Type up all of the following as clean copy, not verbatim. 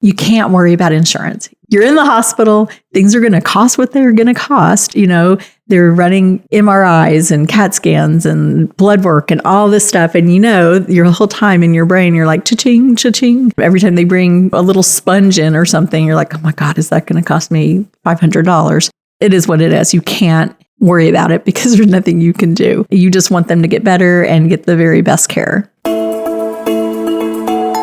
you can't worry about insurance. You're in the hospital. Things are going to cost what they're going to cost. They're running MRIs and CAT scans and blood work and all this stuff. And your whole time in your brain, you're like, cha-ching, cha-ching. Every time they bring a little sponge in or something, you're like, oh my God, is that going to cost me $500? It is what it is. You can't worry about it because there's nothing you can do. You just want them to get better and get the very best care.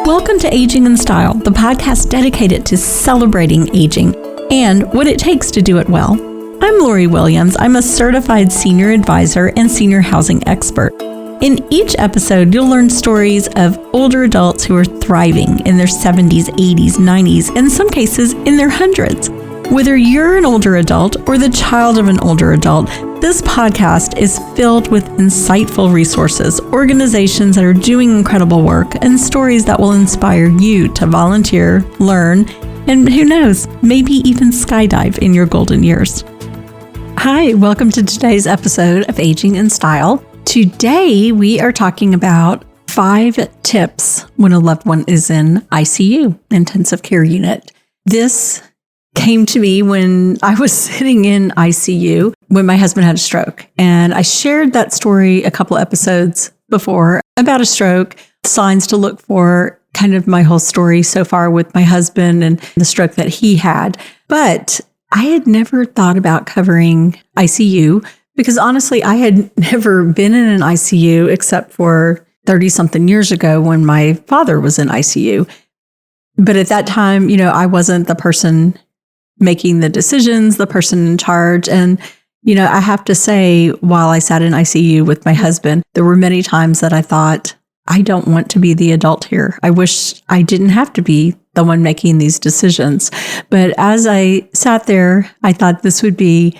Welcome to Aging in Style, the podcast dedicated to celebrating aging and what it takes to do it well. I'm Lori Williams. I'm a certified senior advisor and senior housing expert. In each episode, you'll learn stories of older adults who are thriving in their 70s, 80s, 90s, and in some cases in their hundreds. Whether you're an older adult or the child of an older adult, this podcast is filled with insightful resources, organizations that are doing incredible work, and stories that will inspire you to volunteer, learn, and who knows, maybe even skydive in your golden years. Hi, welcome to today's episode of Aging in Style. Today, we are talking about 5 tips when a loved one is in ICU, intensive care unit. This came to me when I was sitting in ICU when my husband had a stroke. And I shared that story a couple episodes before about a stroke, signs to look for, kind of my whole story so far with my husband and the stroke that he had. But I had never thought about covering ICU because honestly, I had never been in an ICU except for 30-something years ago when my father was in ICU. But at that time, I wasn't the person making the decisions, the person in charge. And, I have to say, while I sat in ICU with my husband, there were many times that I thought, I don't want to be the adult here. I wish I didn't have to be the one making these decisions. But as I sat there, I thought this would be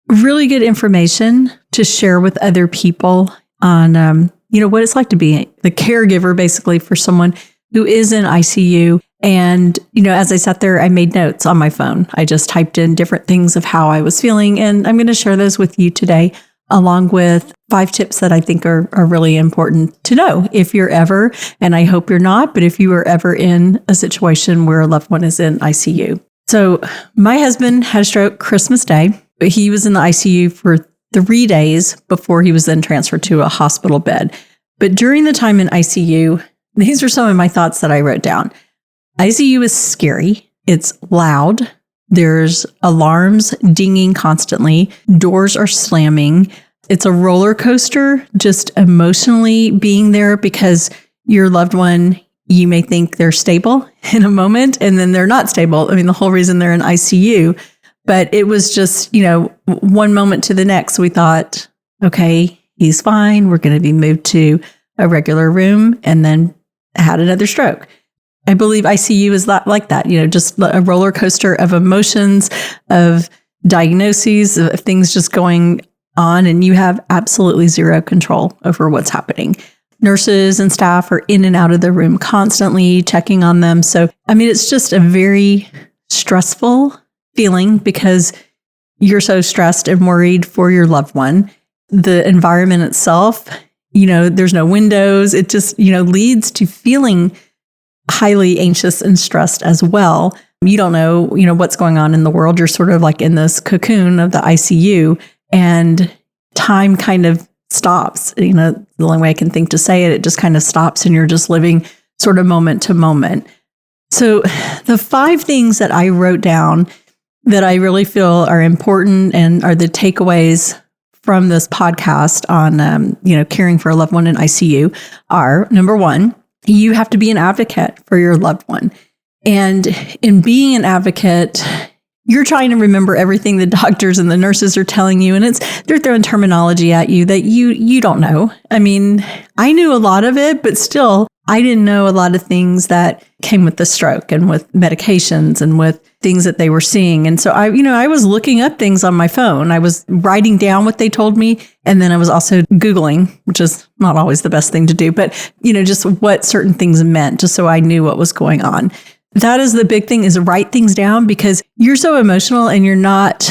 really good information to share with other people on, what it's like to be the caregiver, basically, for someone who is in ICU. And, as I sat there, I made notes on my phone. I just typed in different things of how I was feeling. And I'm going to share those with you today, along with 5 tips that I think are really important to know if you're ever, and I hope you're not, but if you are ever in a situation where a loved one is in ICU. So my husband had a stroke Christmas Day. He was in the ICU for 3 days before he was then transferred to a hospital bed. But during the time in ICU, these are some of my thoughts that I wrote down. ICU is scary. It's loud. There's alarms dinging constantly. Doors are slamming. It's a roller coaster, just emotionally being there because your loved one, you may think they're stable in a moment and then they're not stable. I mean, the whole reason they're in ICU, but it was just, one moment to the next, we thought, okay, he's fine. We're going to be moved to a regular room, and then had another stroke. I believe ICU is like that, just a roller coaster of emotions, of diagnoses, of things just going on, and you have absolutely zero control over what's happening. Nurses and staff are in and out of the room constantly checking on them. So, it's just a very stressful feeling because you're so stressed and worried for your loved one. The environment itself, there's no windows. It just, leads to feeling highly anxious and stressed as well. You don't know, what's going on in the world. You're sort of like in this cocoon of the ICU, and time kind of stops. The only way I can think to say it just kind of stops, and you're just living sort of moment to moment. So the 5 things that I wrote down that I really feel are important and are the takeaways from this podcast on, caring for a loved one in ICU are, number 1, you have to be an advocate for your loved one. And in being an advocate, you're trying to remember everything the doctors and the nurses are telling you, and they're throwing terminology at you that you don't know. I knew a lot of it, but still, I didn't know a lot of things that came with the stroke and with medications and with things that they were seeing. And so I was looking up things on my phone. I was writing down what they told me. And then I was also Googling, which is not always the best thing to do, but just what certain things meant, just so I knew what was going on. That is the big thing, is write things down, because you're so emotional and you're not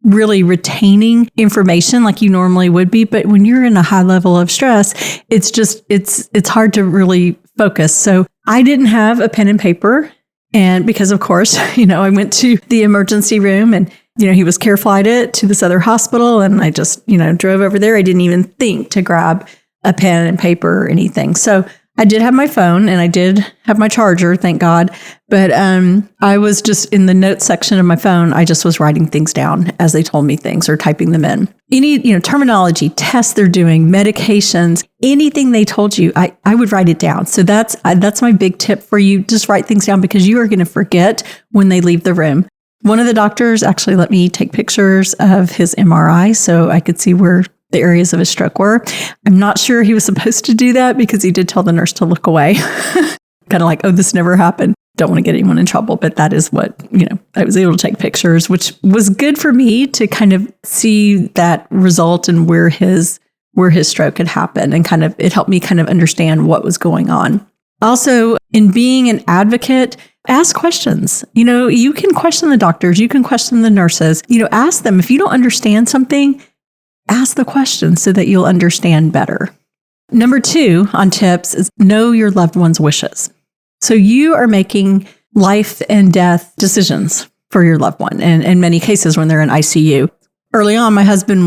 really retaining information like you normally would be. But when you're in a high level of stress, it's hard to really focus. So I didn't have a pen and paper And because, of course, I went to the emergency room and, he was care flighted to this other hospital. And I just, drove over there. I didn't even think to grab a pen and paper or anything. So I did have my phone and I did have my charger, thank God. But I was just in the notes section of my phone. I just was writing things down as they told me things or typing them in. Any, terminology, tests they're doing, medications, anything they told you, I would write it down. So that's my big tip for you. Just write things down because you are going to forget when they leave the room. One of the doctors actually let me take pictures of his MRI so I could see where the areas of his stroke were. I'm not sure he was supposed to do that because he did tell the nurse to look away. Kind of like, oh, this never happened. Don't want to get anyone in trouble, but that is what, I was able to take pictures, which was good for me to kind of see that result and where his stroke had happened. And it helped me kind of understand what was going on. Also, in being an advocate, ask questions. You can question the doctors, you can question the nurses, ask them. If you don't understand something, ask the question so that you'll understand better. Number 2 on tips is know your loved one's wishes. So you are making life and death decisions for your loved one. And in many cases, when they're in ICU. Early on, my husband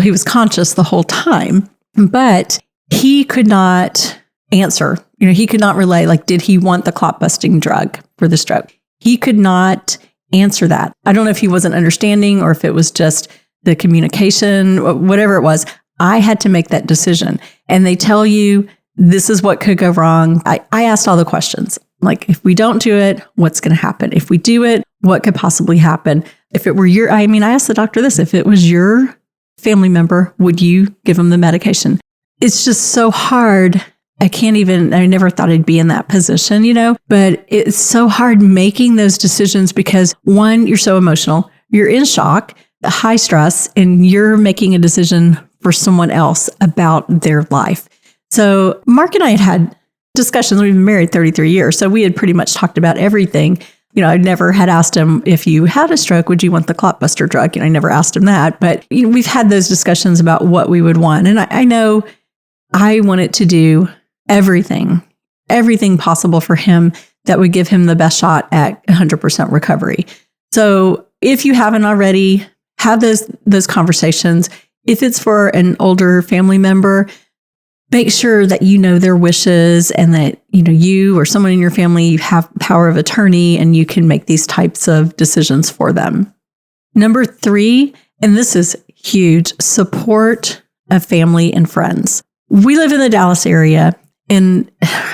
he was conscious the whole time, but he could not answer. He could not relay, did he want the clot busting drug for the stroke? He could not answer that. I don't know if he wasn't understanding or if it was just the communication, whatever it was. I had to make that decision. And they tell you, this is what could go wrong. I asked all the questions. If we don't do it, what's going to happen? If we do it, what could possibly happen? If it were I asked the doctor this, if it was your family member, would you give them the medication? It's just so hard. I never thought I'd be in that position, but it's so hard making those decisions because 1, you're so emotional, you're in shock, high stress, and you're making a decision for someone else about their life. So Mark and I had discussions. We've been married 33 years. So we had pretty much talked about everything. I never had asked him, if you had a stroke, would you want the clot buster drug? I never asked him that, but we've had those discussions about what we would want. And I know I wanted to do everything possible for him that would give him the best shot at 100% recovery. So if you haven't already, have those conversations. If it's for an older family member, make sure that you know their wishes and that you or someone in your family, you have power of attorney and you can make these types of decisions for them. Number 3, and this is huge, support of family and friends. We live in the Dallas area and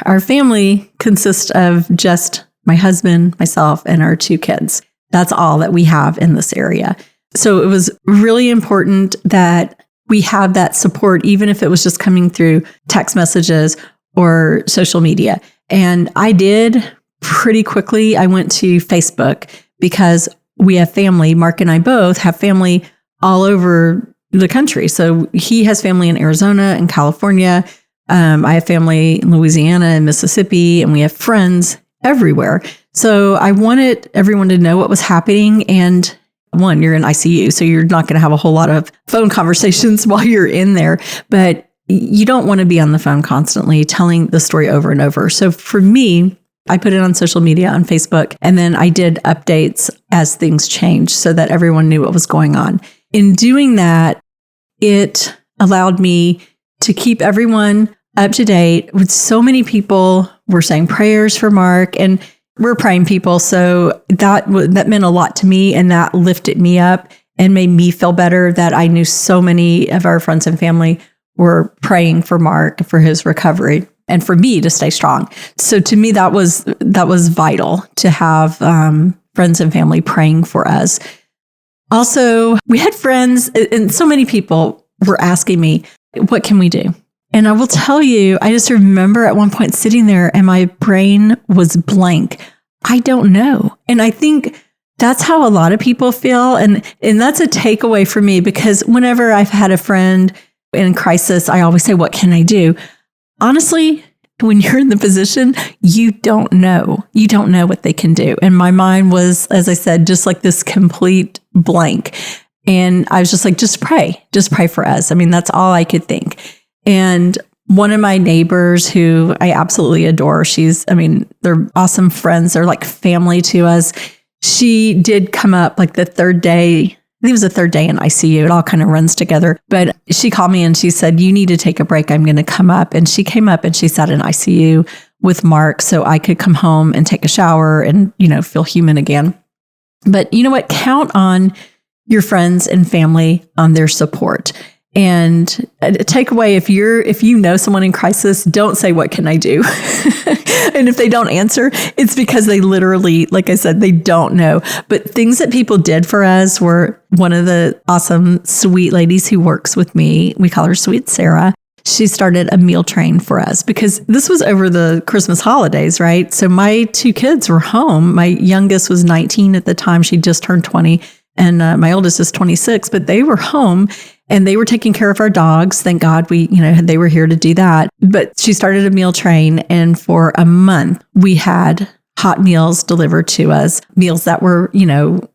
our family consists of just my husband, myself, and our 2 kids. That's all that we have in this area. So it was really important that we have that support, even if it was just coming through text messages or social media. And I did pretty quickly. I went to Facebook because we have family. Mark and I both have family all over the country. So he has family in Arizona and California. I have family in Louisiana and Mississippi, and we have friends everywhere. So I wanted everyone to know what was happening. And 1, you're in ICU, so you're not going to have a whole lot of phone conversations while you're in there, but you don't want to be on the phone constantly telling the story over and over. So for me, I put it on social media, on Facebook, and then I did updates as things changed so that everyone knew what was going on. In doing that, it allowed me to keep everyone up to date. With so many people were saying prayers for Mark, and we're praying people. So that meant a lot to me, and that lifted me up and made me feel better that I knew so many of our friends and family were praying for Mark for his recovery and for me to stay strong. So to me, that was vital to have friends and family praying for us. Also, we had friends, and so many people were asking me, what can we do? And I will tell you, I just remember at one point sitting there and my brain was blank. I don't know. And I think that's how a lot of people feel. And that's a takeaway for me, because whenever I've had a friend in crisis, I always say, what can I do? Honestly, when you're in the position, you don't know. You don't know what they can do. And my mind was, as I said, just like this complete blank. And I was just like, just pray for us. I mean, that's all I could think. And one of my neighbors who I absolutely adore, they're awesome friends. They're like family to us. She did come up like the third day. I think it was the third day in ICU. It all kind of runs together. But she called me and she said, you need to take a break. I'm going to come up. And she came up and she sat in ICU with Mark so I could come home and take a shower and, feel human again. But you know what? Count on your friends and family on their support. And a takeaway, if you know someone in crisis, don't say, what can I do? And if they don't answer, it's because they literally, like I said, they don't know. But things that people did for us were one of the awesome, sweet ladies who works with me. We call her Sweet Sarah. She started a meal train for us because this was over the Christmas holidays, right? So my two kids were home. My youngest was 19 at the time. She just turned 20. And my oldest is 26, but they were home and they were taking care of our dogs. Thank God they were here to do that. But she started a meal train. And for a month, we had hot meals delivered to us, meals that were,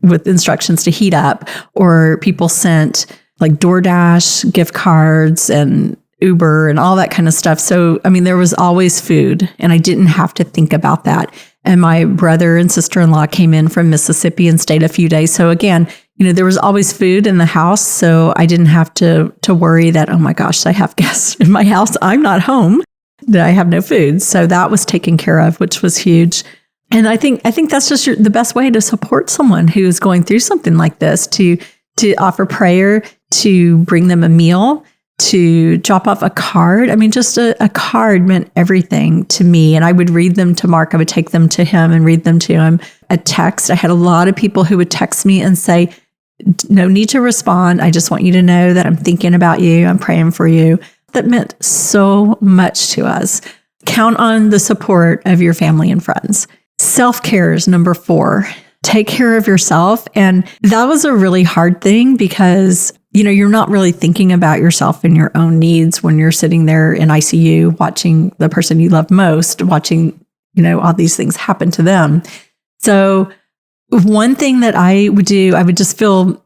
with instructions to heat up, or people sent like DoorDash gift cards and Uber and all that kind of stuff. So, there was always food and I didn't have to think about that. And my brother and sister-in-law came in from Mississippi and stayed a few days. So again, there was always food in the house. So I didn't have to worry that, oh my gosh, I have guests in my house. I'm not home, that I have no food. So that was taken care of, which was huge. And I think that's just the best way to support someone who's going through something like this, to offer prayer, to bring them a meal, to drop off a card. Just a card meant everything to me. And I would read them to Mark. I would take them to him and read them to him. A text. I had a lot of people who would text me and say, no need to respond. I just want you to know that I'm thinking about you. I'm praying for you. That meant so much to us. Count on the support of your family and friends. Self-care is number 4. Take care of yourself. And that was a really hard thing because you're not really thinking about yourself and your own needs when you're sitting there in ICU watching the person you love most, watching, all these things happen to them. So one thing that I would do, I would just feel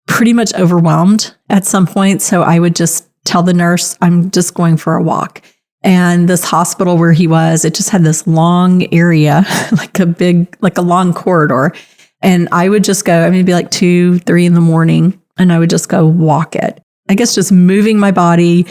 pretty much overwhelmed at some point. So I would just tell the nurse, I'm just going for a walk. And this hospital where he was, it just had this long area, like a long corridor. And I would just go, it'd be like 2, 3 in the morning. And I would just go walk it. I guess just moving my body,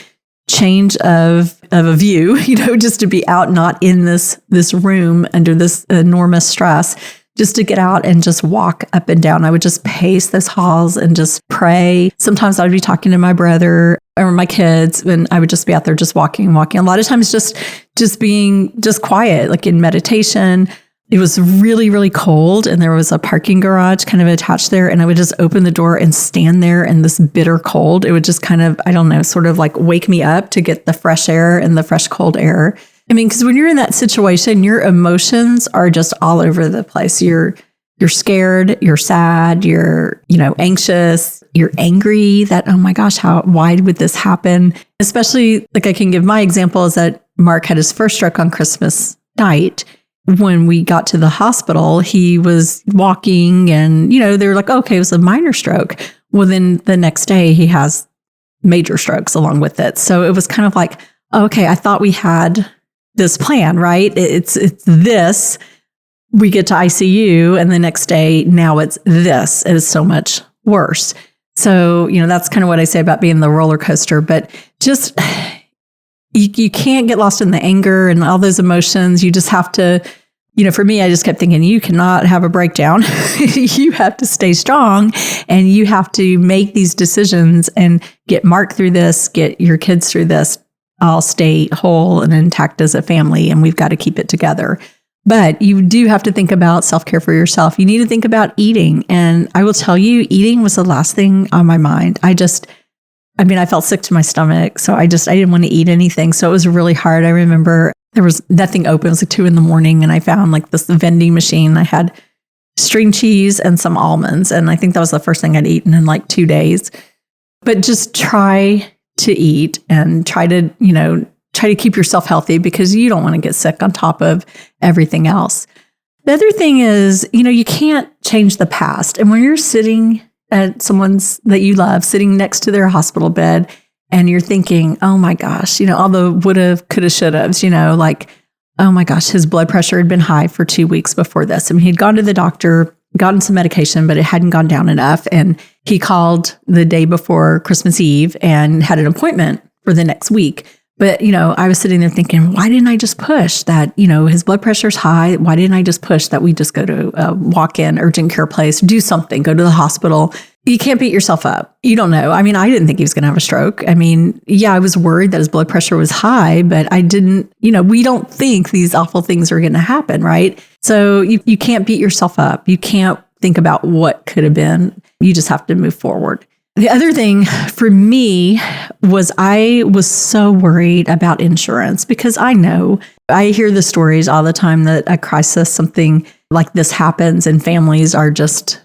change of a view, just to be out, not in this room under this enormous stress, just to get out and just walk up and down. I would just pace those halls and just pray. Sometimes I would be talking to my brother or my kids, and I would just be out there just walking. A lot of times just being just quiet, like in meditation. It was really, really cold and there was a parking garage kind of attached there. And I would just open the door and stand there in this bitter cold. It would just kind of, sort of like wake me up to get the fresh air and the fresh cold air. Because when you're in that situation, your emotions are just all over the place. You're scared, you're sad, you're, anxious, you're angry that, oh my gosh, why would this happen? Especially like I can give my example is that Mark had his first stroke on Christmas night. When we got to the hospital, he was walking and, they were like, okay, it was a minor stroke. Well, then the next day he has major strokes along with it. So it was kind of like, okay, I thought we had this plan, right? It's this, we get to ICU and the next day, now it's this. It is so much worse. So, that's kind of what I say about being the roller coaster, but just, you can't get lost in the anger and all those emotions. You just have to, for me, I just kept thinking, you cannot have a breakdown. You have to stay strong and you have to make these decisions and get Mark through this, get your kids through this. I'll stay whole and intact as a family and we've got to keep it together. But you do have to think about self-care for yourself. You need to think about eating. And I will tell you, eating was the last thing on my mind. I felt sick to my stomach. So I didn't want to eat anything. So it was really hard. I remember there was nothing open. It was like 2 a.m. and I found like this vending machine. I had string cheese and some almonds. And I think that was the first thing I'd eaten in like 2 days. But just try to eat and try to keep yourself healthy because you don't want to get sick on top of everything else. The other thing is, you can't change the past. And when you're sitting at someone's that you love, sitting next to their hospital bed, And you're thinking, oh my gosh, all the woulda, coulda, shouldas, like, oh my gosh, his blood pressure had been high for 2 weeks before this. I mean, he'd gone to the doctor, gotten some medication, but it hadn't gone down enough. And he called the day before Christmas Eve and had an appointment for the next week. But, I was sitting there thinking, why didn't I just push that, his blood pressure's high. Why didn't I just push that we just go to a walk-in urgent care place, do something, go to the hospital? You can't beat yourself up. You don't know. I mean, I didn't think he was going to have a stroke. I mean, yeah, I was worried that his blood pressure was high, but I didn't, we don't think these awful things are going to happen, right? So you can't beat yourself up. You can't think about what could have been. You just have to move forward. The other thing for me was I was so worried about insurance because I hear the stories all the time that a crisis, something like this happens and families are just,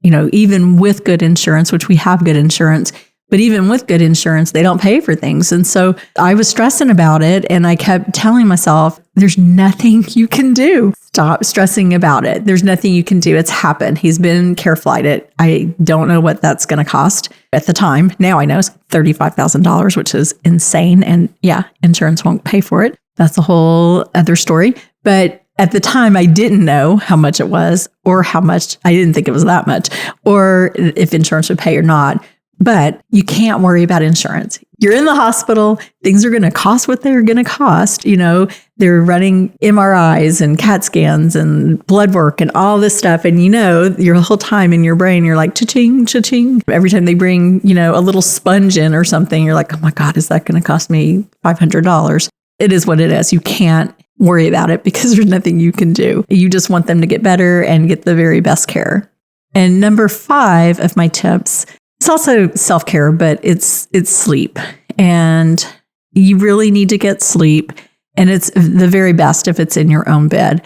even with good insurance, which we have good insurance, but even with good insurance, they don't pay for things. And so I was stressing about it and I kept telling myself, there's nothing you can do. Stop stressing about it. There's nothing you can do. It's happened. He's been care flighted. I don't know what that's going to cost at the time. Now I know it's $35,000, which is insane. And yeah, insurance won't pay for it. That's a whole other story. But at the time, I didn't know how much it was or how much, I didn't think it was that much, or if insurance would pay or not. But you can't worry about insurance. You're in the hospital. Things are going to cost what they're going to cost. They're running MRIs and CAT scans and blood work and all this stuff. And your whole time in your brain, you're like, cha-ching, cha-ching. Every time they bring, a little sponge in or something, you're like, oh my God, is that going to cost me $500? It is what it is. You can't worry about it because there's nothing you can do. You just want them to get better and get the very best care. And number 5 of my tips, it's also self-care, but it's sleep. And you really need to get sleep. And it's the very best if it's in your own bed.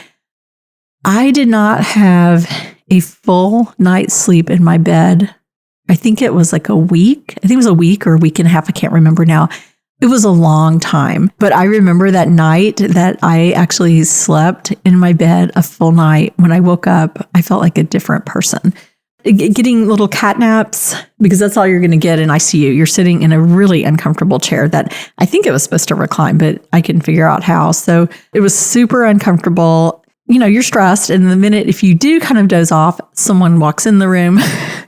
I did not have a full night's sleep in my bed. I think it was like a week. I think it was a week or a week and a half. I can't remember now. It was a long time. But I remember that night that I actually slept in my bed a full night. When I woke up, I felt like a different person. Getting little cat naps, because that's all you're going to get in ICU. You're sitting in a really uncomfortable chair that I think it was supposed to recline, but I couldn't figure out how. So it was super uncomfortable. You're stressed. And the minute, if you do kind of doze off, someone walks in the room,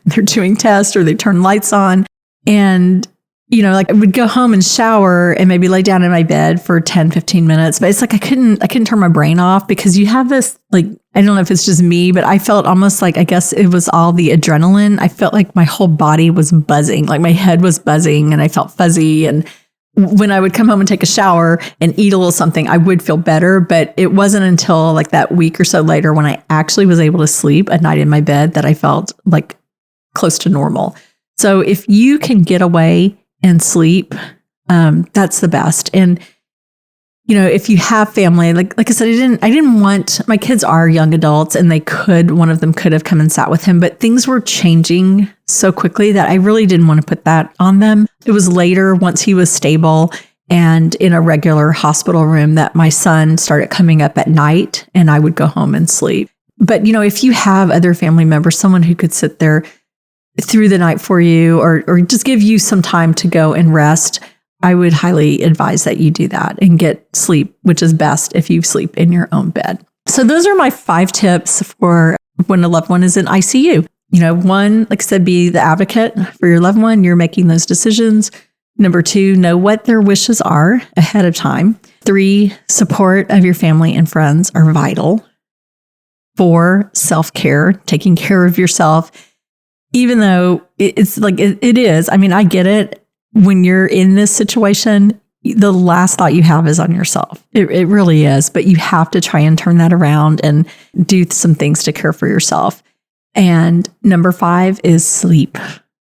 they're doing tests or they turn lights on. And I would go home and shower and maybe lay down in my bed for 10, 15 minutes. But it's like I couldn't turn my brain off because you have this, I don't know if it's just me, but I felt almost like, I guess it was all the adrenaline. I felt like my whole body was buzzing, like my head was buzzing and I felt fuzzy. And when I would come home and take a shower and eat a little something, I would feel better. But it wasn't until like that week or so later when I actually was able to sleep a night in my bed that I felt like close to normal. So if you can get away and sleep, that's the best. And, if you have family, like I said, I didn't want, my kids are young adults and one of them could have come and sat with him, but things were changing so quickly that I really didn't want to put that on them. It was later, once he was stable and in a regular hospital room, that my son started coming up at night and I would go home and sleep. But, if you have other family members, someone who could sit there through the night for you or just give you some time to go and rest, I would highly advise that you do that and get sleep, which is best if you sleep in your own bed. So those are my 5 tips for when a loved one is in ICU. 1, like I said, be the advocate for your loved one. You're making those decisions. Number 2, know what their wishes are ahead of time. 3, support of your family and friends are vital. 4, self-care, taking care of yourself. Even though it's like it is, I mean, I get it. When you're in this situation, the last thought you have is on yourself. It really is. But you have to try and turn that around and do some things to care for yourself. And number 5 is sleep.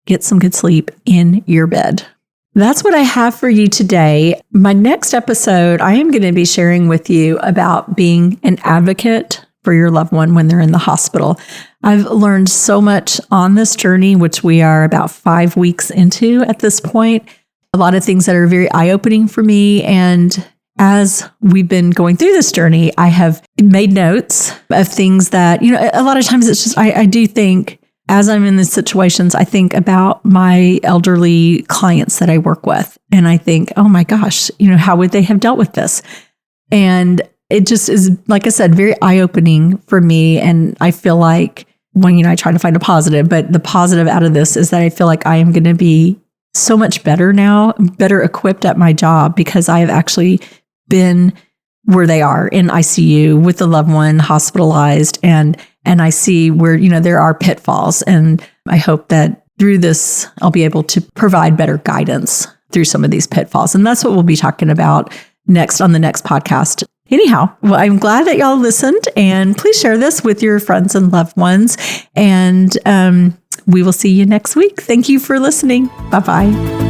Get some good sleep in your bed. That's what I have for you today. My next episode, I am going to be sharing with you about being an advocate for your loved one when they're in the hospital. I've learned so much on this journey, which we are about 5 weeks into at this point. A lot of things that are very eye-opening for me. And as we've been going through this journey, I have made notes of things that, a lot of times it's just, I do think, as I'm in these situations, I think about my elderly clients that I work with. And I think, oh my gosh, how would they have dealt with this? And it just is, like I said, very eye-opening for me. And I feel like when, I try to find a positive, but the positive out of this is that I feel like I am going to be so much better now, better equipped at my job, because I have actually been where they are in ICU with the loved one hospitalized. And I see where, there are pitfalls. And I hope that through this, I'll be able to provide better guidance through some of these pitfalls. And that's what we'll be talking about next on the next podcast. Anyhow, well, I'm glad that y'all listened, and please share this with your friends and loved ones. And we will see you next week. Thank you for listening. Bye-bye.